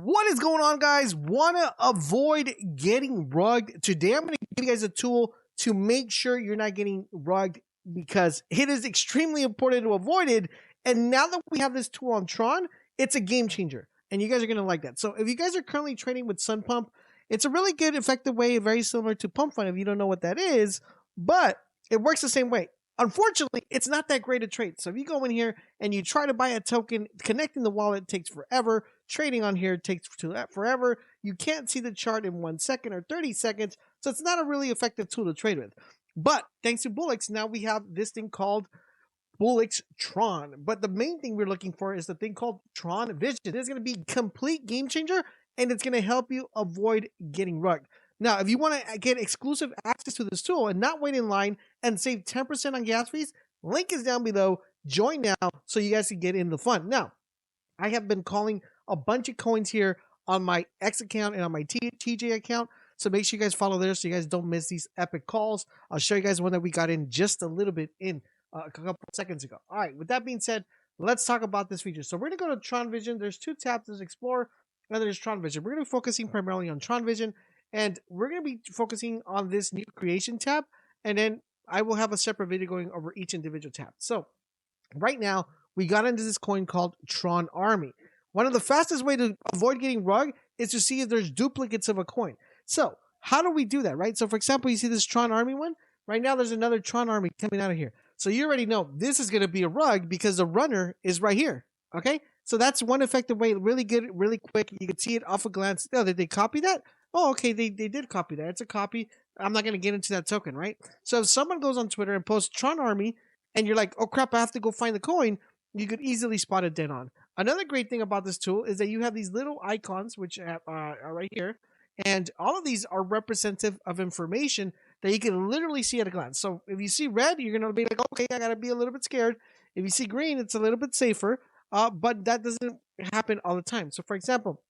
What is going on, guys? Want to avoid getting rugged? Today, I'm going to give you guys a tool to make sure you're not getting rugged because it is extremely important to avoid it. And now that we have this tool on Tron, it's a game changer. And you guys are going to like that. So if you guys are currently trading with Sun Pump, it's a really good, effective way, very similar to Pump Fund if you don't know what that is, but it works the same way. Unfortunately, it's not that great a trade. So if you go in here and you try to buy a token, connecting the wallet takes forever. Trading on here takes forever. You can't see the chart in 1 second or 30 seconds. So it's not a really effective tool to trade with. But thanks to Bullx, now we have this thing called Bullx Tron. But the main thing we're looking for is the thing called Tron Vision. It's going to be a complete game changer, and it's going to help you avoid getting rugged. Now, if you want to get exclusive access to this tool and not wait in line and save 10% on gas fees, link is down below. Join now so you guys can get in the fun. Now, I have been calling a bunch of coins here on my X account and on my TJ account. So make sure you guys follow there so you guys don't miss these epic calls. I'll show you guys one that we got in just a little bit in a couple seconds ago. All right, with that being said, let's talk about this feature. So we're going to go to Tron Vision. There's two tabs. There's Explore and there's Tron Vision. We're going to be focusing primarily on Tron Vision. And we're going to be focusing on this new creation tab. And then I will have a separate video going over each individual tab. So right now, we got into this coin called Tron Army. One of the fastest way to avoid getting rugged is to see if there's duplicates of a coin. So how do we do that, right? So for example, you see this Tron Army one. Right now, there's another Tron Army coming out of here. So you already know this is going to be a rug because the runner is right here. Okay, so that's one effective way. Really good, really quick. You can see it off a glance. Oh, did they copy that? Oh, okay, they did copy that. It's a copy. I'm not going to get into that token, right? So if someone goes on Twitter and posts Tron Army, and you're like, oh crap, I have to go find the coin, you could easily spot it dead on. Another great thing about this tool is that you have these little icons, which are right here, and all of these are representative of information that you can literally see at a glance. So if you see red, you're going to be like, okay, I got to be a little bit scared. If you see green, it's a little bit safer, but that doesn't happen all the time. So for example,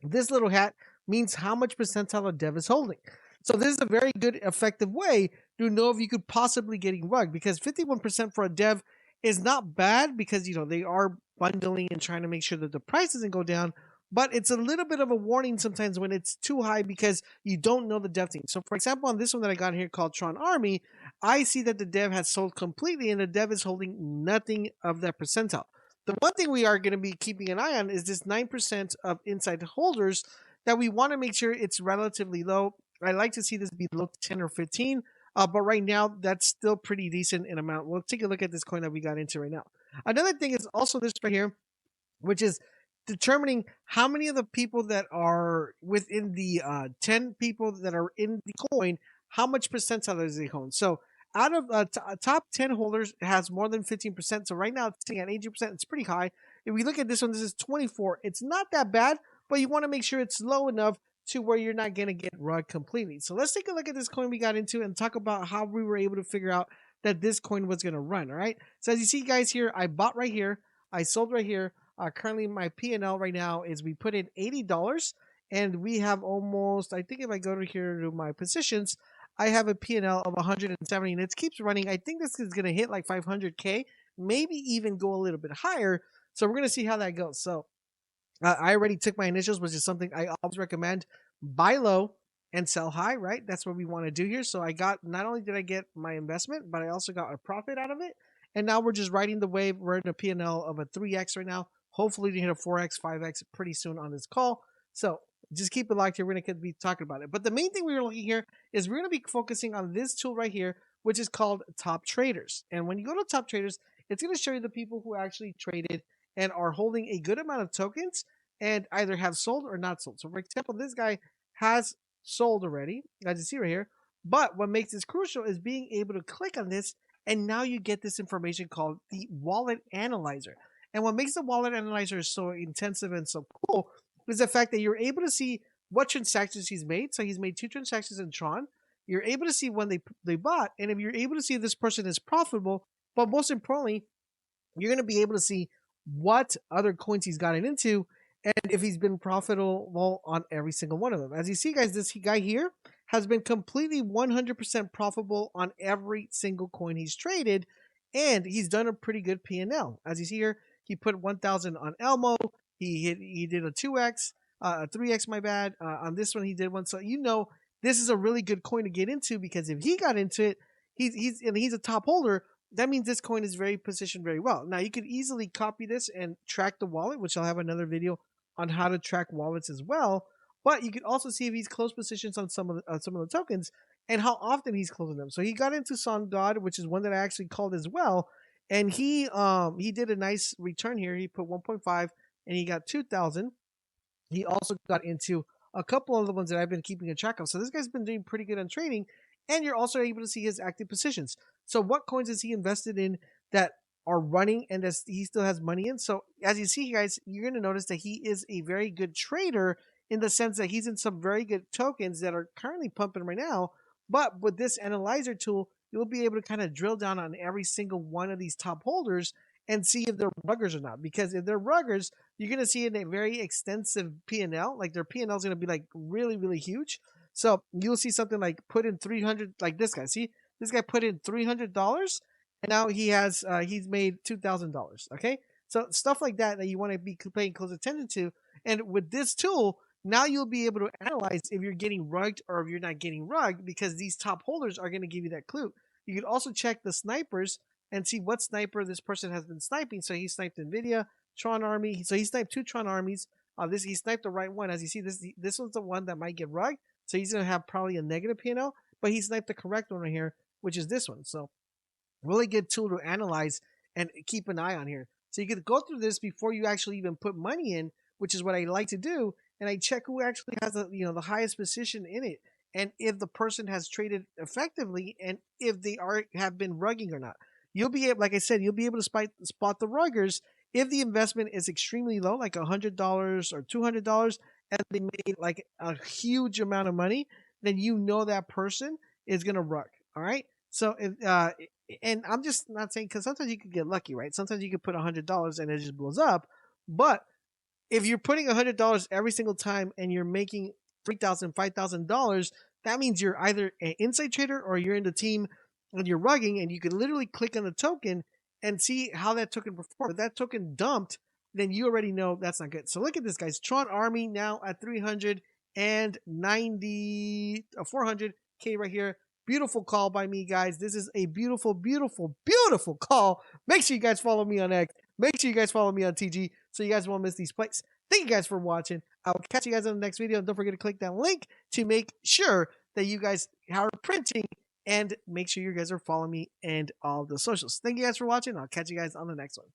this little hat means how much percentile a dev is holding. So this is a very good, effective way to know if you could possibly getting rugged, because 51% for a dev is not bad because, you know, they are bundling and trying to make sure that the price doesn't go down, but it's a little bit of a warning sometimes when it's too high because you don't know the dev team. So for example, on this one that I got here called Tron Army, I see that the dev has sold completely and the dev is holding nothing of that percentile. The one thing we are going to be keeping an eye on is this 9% of inside holders that we want to make sure it's relatively low. I like to see this be below 10 or 15, but right now that's still pretty decent in amount. We'll take a look at this coin that we got into right now. Another thing is also this right here, which is determining how many of the people that are within the 10 people that are in the coin, how much percentile is they own. So out of top 10 holders, it has more than 15%. So right now it's sitting at 80%. It's pretty high. If we look at this one, this is 24. It's not that bad, but you want to make sure it's low enough to where you're not going to get rugged completely. So let's take a look at this coin we got into and talk about how we were able to figure out that this coin was going to run. All right. So as you see, guys, here, I bought right here. I sold right here. Currently, my P&L right now is we put in $80, and we have almost, I think if I go to here to my positions, I have a P&L of 170, and it keeps running. I think this is going to hit like 500K, maybe even go a little bit higher. So we're going to see how that goes. So I already took my initials, which is something I always recommend. Buy low and sell high, right? That's what we want to do here. So I got, not only did I get my investment, but I also got a profit out of it. And now we're just riding the wave. We're in a P&L of a 3x right now. Hopefully to hit a 4x, 5x pretty soon on this call. So just keep it locked here. We're going to be talking about it. But the main thing we were looking here is we're going to be focusing on this tool right here, which is called Top Traders. And when you go to Top Traders, it's going to show you the people who actually traded and are holding a good amount of tokens and either have sold or not sold. So for example, this guy has sold already, as you see right here. But what makes this crucial is being able to click on this, and now you get this information called the wallet analyzer. And what makes the wallet analyzer so intensive and so cool is the fact that you're able to see what transactions he's made. So he's made 2 transactions in Tron. You're able to see when they bought, and if you're able to see if this person is profitable, but most importantly, you're going to be able to see what other coins he's gotten into and if he's been profitable on every single one of them. As you see, guys, this guy here has been completely 100% profitable on every single coin he's traded, and he's done a pretty good P&L. As you see here, he put 1,000 on Elmo. He did a 2x. 3x, my bad. On this one, he did one. So this is a really good coin to get into, because if he got into it, he's a top holder. That means this coin is very positioned very well. Now you could easily copy this and track the wallet, which I'll have another video on how to track wallets as well. But you could also see if he's close positions on some of the tokens and how often he's closing them. So he got into Son God, which is one that I actually called as well, and he did a nice return here. He put 1.5 and he got 2,000. He also got into a couple of the ones that I've been keeping a track of. So this guy's been doing pretty good on trading, and you're also able to see his active positions. So what coins is he invested in that are running and that he still has money in? So as you see, guys, you're going to notice that he is a very good trader in the sense that he's in some very good tokens that are currently pumping right now. But with this analyzer tool, you'll be able to kind of drill down on every single one of these top holders and see if they're ruggers or not. Because if they're ruggers, you're going to see in a very extensive P&L. Like their P&L is going to be like really, really huge. So you'll see something like put in 300, like this guy. See, this guy put in $300 and now he's made $2,000. Okay. So stuff like that you want to be paying close attention to. And with this tool, now you'll be able to analyze if you're getting rugged or if you're not getting rugged, because these top holders are going to give you that clue. You can also check the snipers and see what sniper this person has been sniping. So he sniped NVIDIA, Tron Army. So he sniped 2 Tron Armies. He sniped the right one. As you see, this one's the one that might get rugged. So he's going to have probably a negative P&L, but he sniped the correct one right here, which is this one. So really good tool to analyze and keep an eye on here. So you can go through this before you actually even put money in, which is what I like to do. And I check who actually has the highest position in it, and if the person has traded effectively, and if they have been rugging or not. You'll be able, like I said, you'll be able to spot the ruggers if the investment is extremely low, like $100 or $200, and they made like a huge amount of money. Then that person is gonna rug. All right. So and I'm just not saying, because sometimes you could get lucky, right? Sometimes you could put $100 and it just blows up, but if you're putting $100 every single time and you're making $3,000, $5,000, that means you're either an inside trader or you're in the team and you're rugging, and you can literally click on the token and see how that token performed. If that token dumped, then you already know that's not good. So look at this, guys. Tron Army now at 390, 400K right here. Beautiful call by me, guys. This is a beautiful, beautiful, beautiful call. Make sure you guys follow me on X. Make sure you guys follow me on TG so you guys won't miss these plays. Thank you guys for watching. I will catch you guys on the next video. And don't forget to click that link to make sure that you guys are printing, and make sure you guys are following me and all the socials. Thank you guys for watching. I'll catch you guys on the next one.